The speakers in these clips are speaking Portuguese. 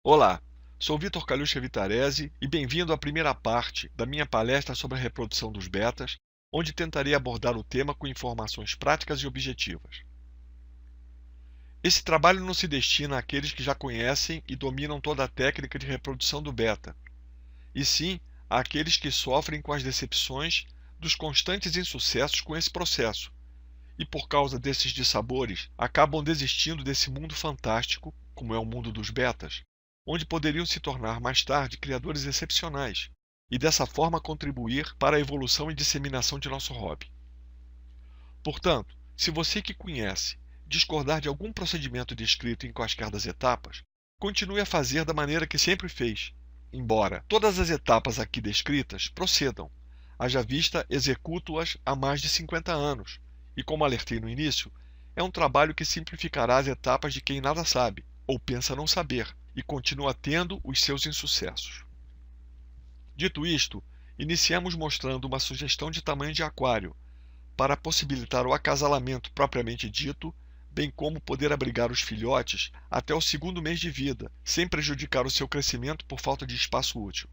Olá, sou Vitor Caliuccia Vitarese e bem-vindo à primeira parte da minha palestra sobre a reprodução dos betas, onde tentarei abordar o tema com informações práticas e objetivas. Esse trabalho não se destina àqueles que já conhecem e dominam toda a técnica de reprodução do beta, e sim àqueles que sofrem com as decepções dos constantes insucessos com esse processo, e por causa desses dissabores, acabam desistindo desse mundo fantástico, como é o mundo dos betas, onde poderiam se tornar mais tarde criadores excepcionais e dessa forma contribuir para a evolução e disseminação de nosso hobby. Portanto, se você que conhece discordar de algum procedimento descrito em quaisquer das etapas, continue a fazer da maneira que sempre fez, embora todas as etapas aqui descritas procedam, haja vista executo-as há mais de 50 anos, e como alertei no início, é um trabalho que simplificará as etapas de quem nada sabe, ou pensa não saber, e continua tendo os seus insucessos. Dito isto, iniciamos mostrando uma sugestão de tamanho de aquário, para possibilitar o acasalamento propriamente dito, bem como poder abrigar os filhotes até o segundo mês de vida, sem prejudicar o seu crescimento por falta de espaço útil.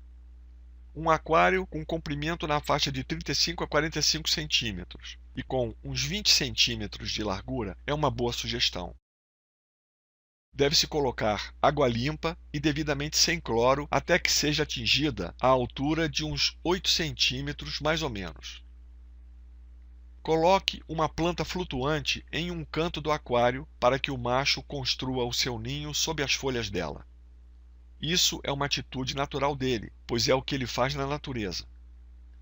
Um aquário com comprimento na faixa de 35 a 45 centímetros e com uns 20 centímetros de largura é uma boa sugestão. Deve-se colocar água limpa e devidamente sem cloro até que seja atingida a altura de uns 8 centímetros mais ou menos. Coloque uma planta flutuante em um canto do aquário para que o macho construa o seu ninho sob as folhas dela. Isso é uma atitude natural dele, pois é o que ele faz na natureza.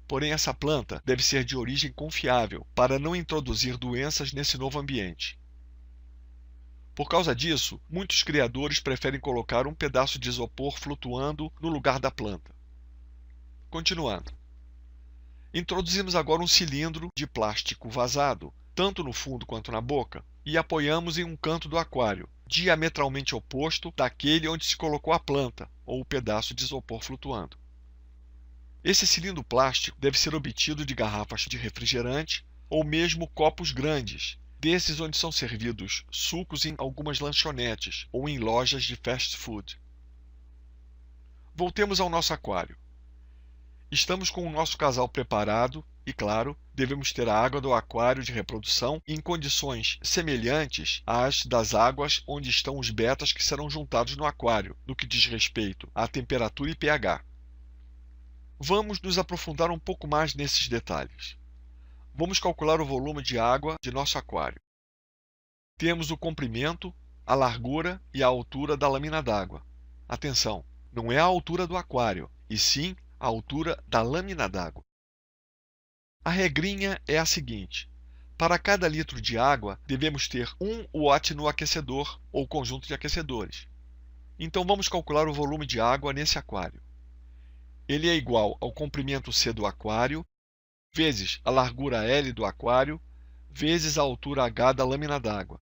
Porém, essa planta deve ser de origem confiável para não introduzir doenças nesse novo ambiente. Por causa disso, muitos criadores preferem colocar um pedaço de isopor flutuando no lugar da planta. Continuando. Introduzimos agora um cilindro de plástico vazado, tanto no fundo quanto na boca, e apoiamos em um canto do aquário, diametralmente oposto daquele onde se colocou a planta, ou o pedaço de isopor flutuando. Esse cilindro plástico deve ser obtido de garrafas de refrigerante ou mesmo copos grandes, desses onde são servidos sucos em algumas lanchonetes ou em lojas de fast food. Voltemos ao nosso aquário. Estamos com o nosso casal preparado e, claro, devemos ter a água do aquário de reprodução em condições semelhantes às das águas onde estão os betas que serão juntados no aquário, no que diz respeito à temperatura e pH. Vamos nos aprofundar um pouco mais nesses detalhes. Vamos calcular o volume de água de nosso aquário. Temos o comprimento, a largura e a altura da lâmina d'água. Atenção, não é a altura do aquário, e sim a altura da lâmina d'água. A regrinha é a seguinte: para cada litro de água, devemos ter 1 watt no aquecedor ou conjunto de aquecedores. Então vamos calcular o volume de água nesse aquário. Ele é igual ao comprimento C do aquário, vezes a largura L do aquário, vezes a altura H da lâmina d'água.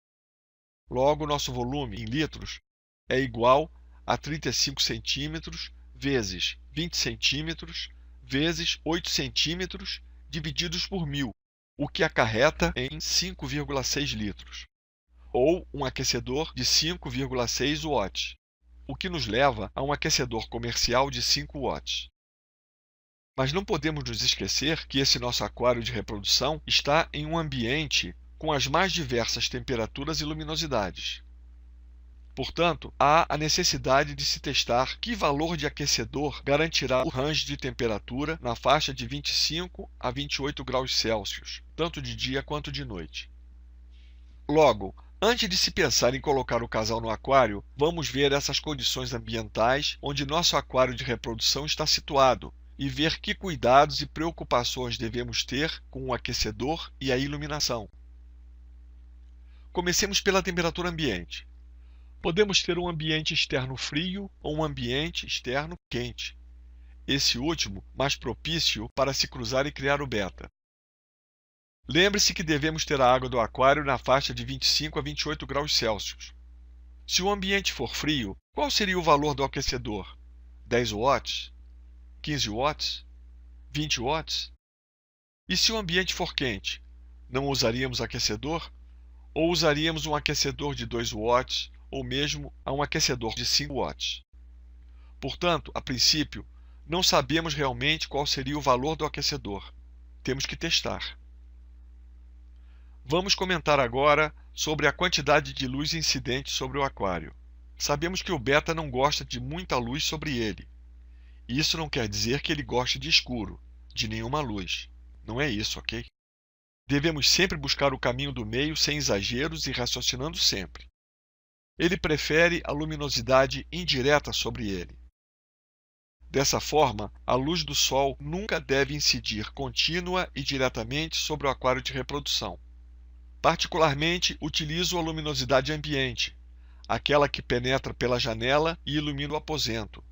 Logo, nosso volume em litros é igual a 35 centímetros vezes 20 centímetros vezes 8 centímetros divididos por 1000, o que acarreta em 5,6 litros, ou um aquecedor de 5,6 watts, o que nos leva a um aquecedor comercial de 5 watts. Mas não podemos nos esquecer que esse nosso aquário de reprodução está em um ambiente com as mais diversas temperaturas e luminosidades. Portanto, há a necessidade de se testar que valor de aquecedor garantirá o range de temperatura na faixa de 25 a 28 graus Celsius, tanto de dia quanto de noite. Logo, antes de se pensar em colocar o casal no aquário, vamos ver essas condições ambientais onde nosso aquário de reprodução está situado e ver que cuidados e preocupações devemos ter com o aquecedor e a iluminação. Comecemos pela temperatura ambiente. Podemos ter um ambiente externo frio ou um ambiente externo quente. Esse último mais propício para se cruzar e criar o beta. Lembre-se que devemos ter a água do aquário na faixa de 25 a 28 graus Celsius. Se o ambiente for frio, qual seria o valor do aquecedor? 10 watts? 15 watts? 20 watts? E se o ambiente for quente, não usaríamos aquecedor? Ou usaríamos um aquecedor de 2 watts ou mesmo um aquecedor de 5 watts? Portanto, a princípio, não sabemos realmente qual seria o valor do aquecedor. Temos que testar. Vamos comentar agora sobre a quantidade de luz incidente sobre o aquário. Sabemos que o beta não gosta de muita luz sobre ele. Isso não quer dizer que ele goste de escuro, de nenhuma luz. Não é isso, ok? Devemos sempre buscar o caminho do meio sem exageros e raciocinando sempre. Ele prefere a luminosidade indireta sobre ele. Dessa forma, a luz do Sol nunca deve incidir contínua e diretamente sobre o aquário de reprodução. Particularmente, utilizo a luminosidade ambiente, aquela que penetra pela janela e ilumina o aposento.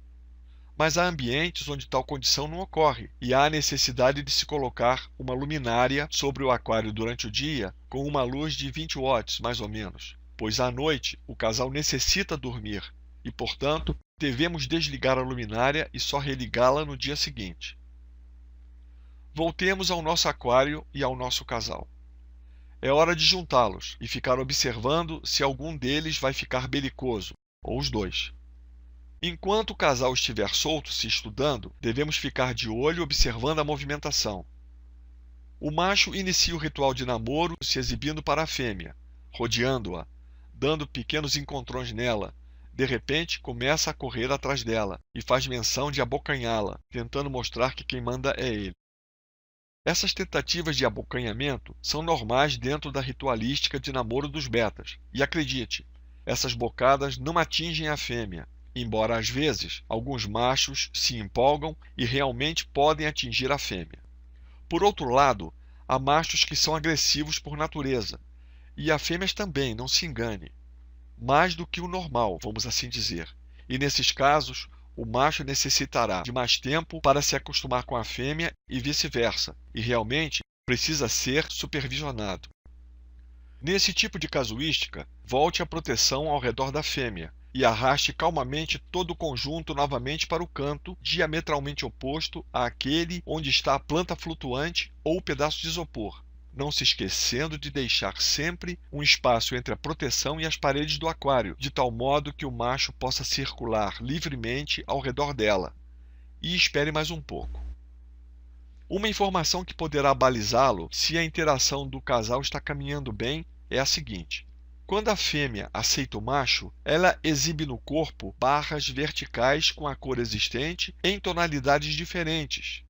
Mas há ambientes onde tal condição não ocorre e há a necessidade de se colocar uma luminária sobre o aquário durante o dia com uma luz de 20 watts, mais ou menos, pois à noite o casal necessita dormir e, portanto, devemos desligar a luminária e só religá-la no dia seguinte. Voltemos ao nosso aquário e ao nosso casal. É hora de juntá-los e ficar observando se algum deles vai ficar belicoso, ou os dois. Enquanto o casal estiver solto se estudando, devemos ficar de olho observando a movimentação. O macho inicia o ritual de namoro se exibindo para a fêmea, rodeando-a, dando pequenos encontrões nela. De repente, começa a correr atrás dela e faz menção de abocanhá-la, tentando mostrar que quem manda é ele. Essas tentativas de abocanhamento são normais dentro da ritualística de namoro dos betas, e acredite, essas bocadas não atingem a fêmea, embora às vezes alguns machos se empolgam e realmente podem atingir a fêmea. Por outro lado, há machos que são agressivos por natureza, e há fêmeas também, não se engane. Mais do que o normal, vamos assim dizer. E nesses casos, o macho necessitará de mais tempo para se acostumar com a fêmea e vice-versa, e realmente precisa ser supervisionado. Nesse tipo de casuística, volte a proteção ao redor da fêmea e arraste calmamente todo o conjunto novamente para o canto diametralmente oposto àquele onde está a planta flutuante ou o pedaço de isopor, não se esquecendo de deixar sempre um espaço entre a proteção e as paredes do aquário, de tal modo que o macho possa circular livremente ao redor dela. E espere mais um pouco. Uma informação que poderá balizá-lo se a interação do casal está caminhando bem é a seguinte: quando a fêmea aceita o macho, ela exibe no corpo barras verticais com a cor existente em tonalidades diferentes.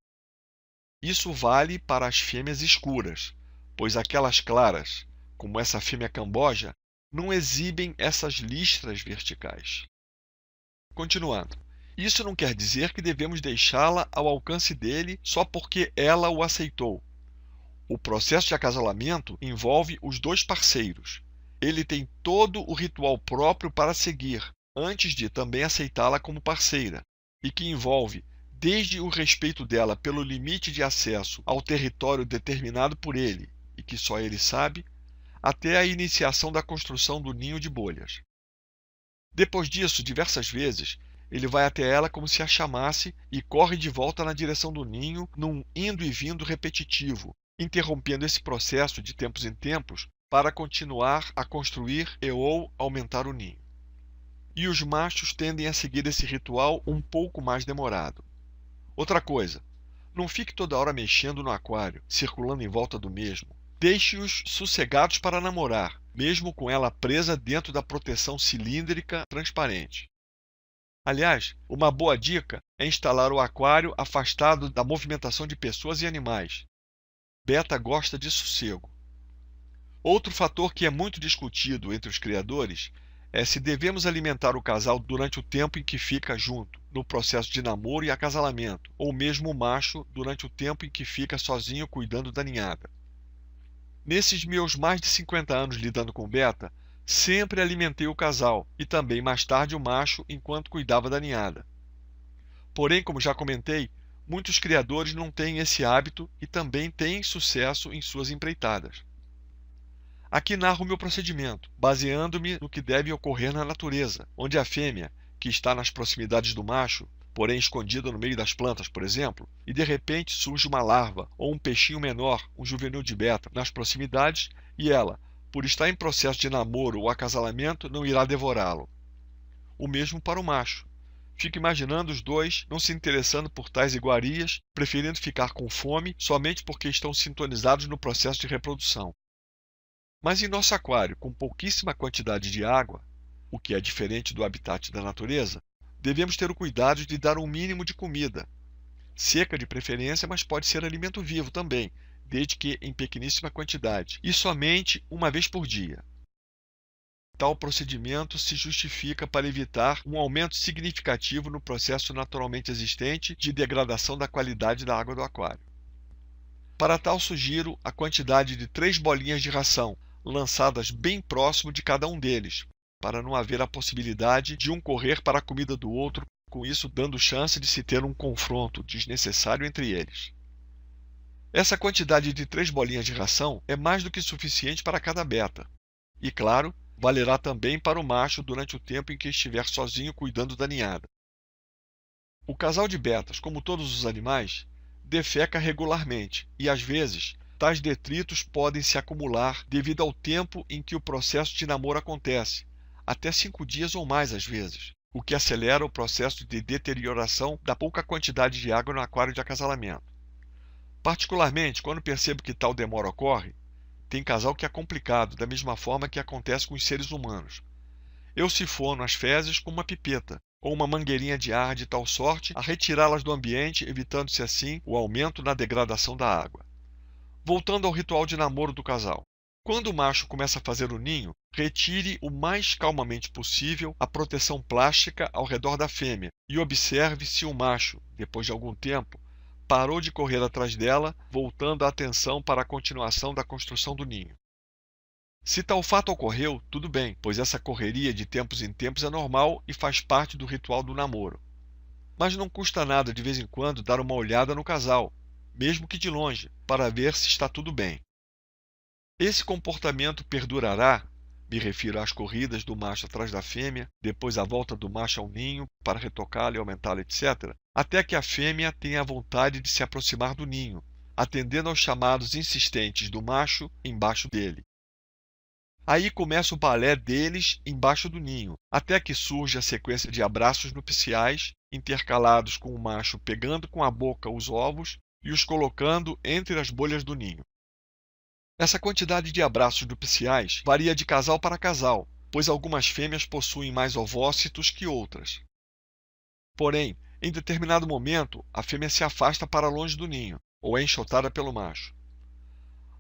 Isso vale para as fêmeas escuras, pois aquelas claras, como essa fêmea camboja, não exibem essas listras verticais. Continuando, isso não quer dizer que devemos deixá-la ao alcance dele só porque ela o aceitou. O processo de acasalamento envolve os dois parceiros. Ele tem todo o ritual próprio para seguir, antes de também aceitá-la como parceira, e que envolve desde o respeito dela pelo limite de acesso ao território determinado por ele, e que só ele sabe, até a iniciação da construção do ninho de bolhas. Depois disso, diversas vezes, ele vai até ela como se a chamasse e corre de volta na direção do ninho num indo e vindo repetitivo, interrompendo esse processo de tempos em tempos para continuar a construir e ou aumentar o ninho. E os machos tendem a seguir esse ritual um pouco mais demorado. Outra coisa, não fique toda hora mexendo no aquário, circulando em volta do mesmo. Deixe-os sossegados para namorar, mesmo com ela presa dentro da proteção cilíndrica transparente. Aliás, uma boa dica é instalar o aquário afastado da movimentação de pessoas e animais. Beta gosta de sossego. Outro fator que é muito discutido entre os criadores é se devemos alimentar o casal durante o tempo em que fica junto, no processo de namoro e acasalamento, ou mesmo o macho durante o tempo em que fica sozinho cuidando da ninhada. Nesses meus mais de 50 anos lidando com beta, sempre alimentei o casal e também mais tarde o macho enquanto cuidava da ninhada. Porém, como já comentei, muitos criadores não têm esse hábito e também têm sucesso em suas empreitadas. Aqui narro o meu procedimento, baseando-me no que deve ocorrer na natureza, onde a fêmea, que está nas proximidades do macho, porém escondida no meio das plantas, por exemplo, e de repente surge uma larva ou um peixinho menor, um juvenil de beta, nas proximidades, e ela, por estar em processo de namoro ou acasalamento, não irá devorá-lo. O mesmo para o macho. Fico imaginando os dois não se interessando por tais iguarias, preferindo ficar com fome somente porque estão sintonizados no processo de reprodução. Mas em nosso aquário, com pouquíssima quantidade de água, o que é diferente do habitat da natureza, devemos ter o cuidado de dar um mínimo de comida, seca de preferência, mas pode ser alimento vivo também, desde que em pequeníssima quantidade, e somente uma vez por dia. Tal procedimento se justifica para evitar um aumento significativo no processo naturalmente existente de degradação da qualidade da água do aquário. Para tal, sugiro a quantidade de 3 bolinhas de ração, lançadas bem próximo de cada um deles, para não haver a possibilidade de um correr para a comida do outro, com isso dando chance de se ter um confronto desnecessário entre eles. Essa quantidade de 3 bolinhas de ração é mais do que suficiente para cada beta. E, claro, valerá também para o macho durante o tempo em que estiver sozinho cuidando da ninhada. O casal de betas, como todos os animais, defeca regularmente e, às vezes, tais detritos podem se acumular devido ao tempo em que o processo de namoro acontece, até 5 dias ou mais às vezes, o que acelera o processo de deterioração da pouca quantidade de água no aquário de acasalamento. Particularmente, quando percebo que tal demora ocorre, tem casal que é complicado, da mesma forma que acontece com os seres humanos. Eu sifono as fezes com uma pipeta ou uma mangueirinha de ar de tal sorte a retirá-las do ambiente, evitando-se assim o aumento na degradação da água. Voltando ao ritual de namoro do casal. Quando o macho começa a fazer o ninho, retire o mais calmamente possível a proteção plástica ao redor da fêmea e observe se o macho, depois de algum tempo, parou de correr atrás dela, voltando a atenção para a continuação da construção do ninho. Se tal fato ocorreu, tudo bem, pois essa correria de tempos em tempos é normal e faz parte do ritual do namoro. Mas não custa nada de vez em quando dar uma olhada no casal, mesmo que de longe, para ver se está tudo bem. Esse comportamento perdurará, me refiro às corridas do macho atrás da fêmea, depois a volta do macho ao ninho para retocá-lo e aumentá-lo, etc., até que a fêmea tenha a vontade de se aproximar do ninho, atendendo aos chamados insistentes do macho embaixo dele. Aí começa o balé deles embaixo do ninho, até que surge a sequência de abraços nupciais, intercalados com o macho pegando com a boca os ovos e os colocando entre as bolhas do ninho. Essa quantidade de abraços nupciais varia de casal para casal, pois algumas fêmeas possuem mais ovócitos que outras. Porém, em determinado momento, a fêmea se afasta para longe do ninho, ou é enxotada pelo macho.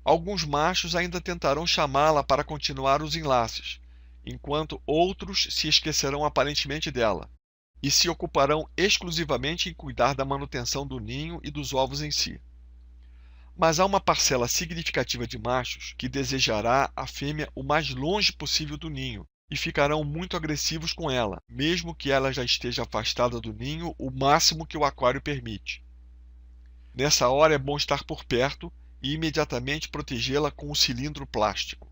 Alguns machos ainda tentarão chamá-la para continuar os enlaces, enquanto outros se esquecerão aparentemente dela, e se ocuparão exclusivamente em cuidar da manutenção do ninho e dos ovos em si. Mas há uma parcela significativa de machos que desejará a fêmea o mais longe possível do ninho e ficarão muito agressivos com ela, mesmo que ela já esteja afastada do ninho o máximo que o aquário permite. Nessa hora é bom estar por perto e imediatamente protegê-la com o cilindro plástico.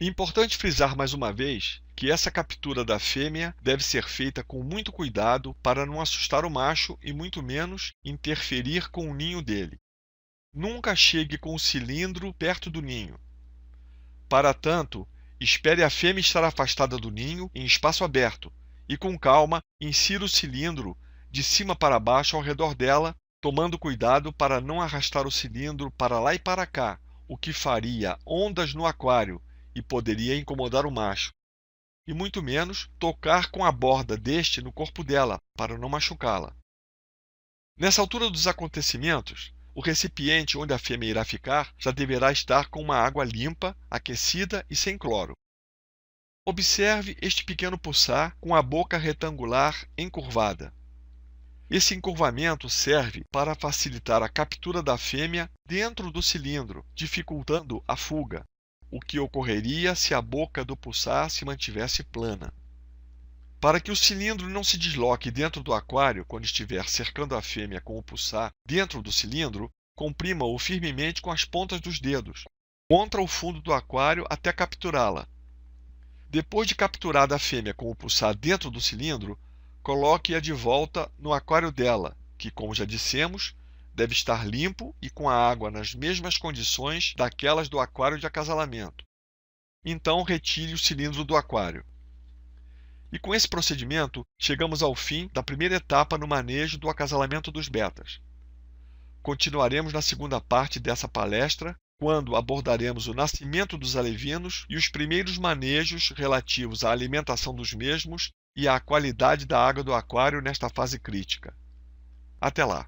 É importante frisar mais uma vez que essa captura da fêmea deve ser feita com muito cuidado para não assustar o macho e muito menos interferir com o ninho dele. Nunca chegue com o cilindro perto do ninho. Para tanto, espere a fêmea estar afastada do ninho em espaço aberto e, com calma, insira o cilindro de cima para baixo ao redor dela, tomando cuidado para não arrastar o cilindro para lá e para cá, o que faria ondas no aquário e poderia incomodar o macho. E muito menos tocar com a borda deste no corpo dela, para não machucá-la. Nessa altura dos acontecimentos, o recipiente onde a fêmea irá ficar já deverá estar com uma água limpa, aquecida e sem cloro. Observe este pequeno pulsar com a boca retangular encurvada. Esse encurvamento serve para facilitar a captura da fêmea dentro do cilindro, dificultando a fuga, o que ocorreria se a boca do pulsar se mantivesse plana. Para que o cilindro não se desloque dentro do aquário quando estiver cercando a fêmea com o pulsar dentro do cilindro, comprima-o firmemente com as pontas dos dedos, contra o fundo do aquário até capturá-la. Depois de capturada a fêmea com o pulsar dentro do cilindro, coloque-a de volta no aquário dela, que, como já dissemos, deve estar limpo e com a água nas mesmas condições daquelas do aquário de acasalamento. Então, retire o cilindro do aquário. E com esse procedimento, chegamos ao fim da primeira etapa no manejo do acasalamento dos betas. Continuaremos na segunda parte dessa palestra, quando abordaremos o nascimento dos alevinos e os primeiros manejos relativos à alimentação dos mesmos e à qualidade da água do aquário nesta fase crítica. Até lá!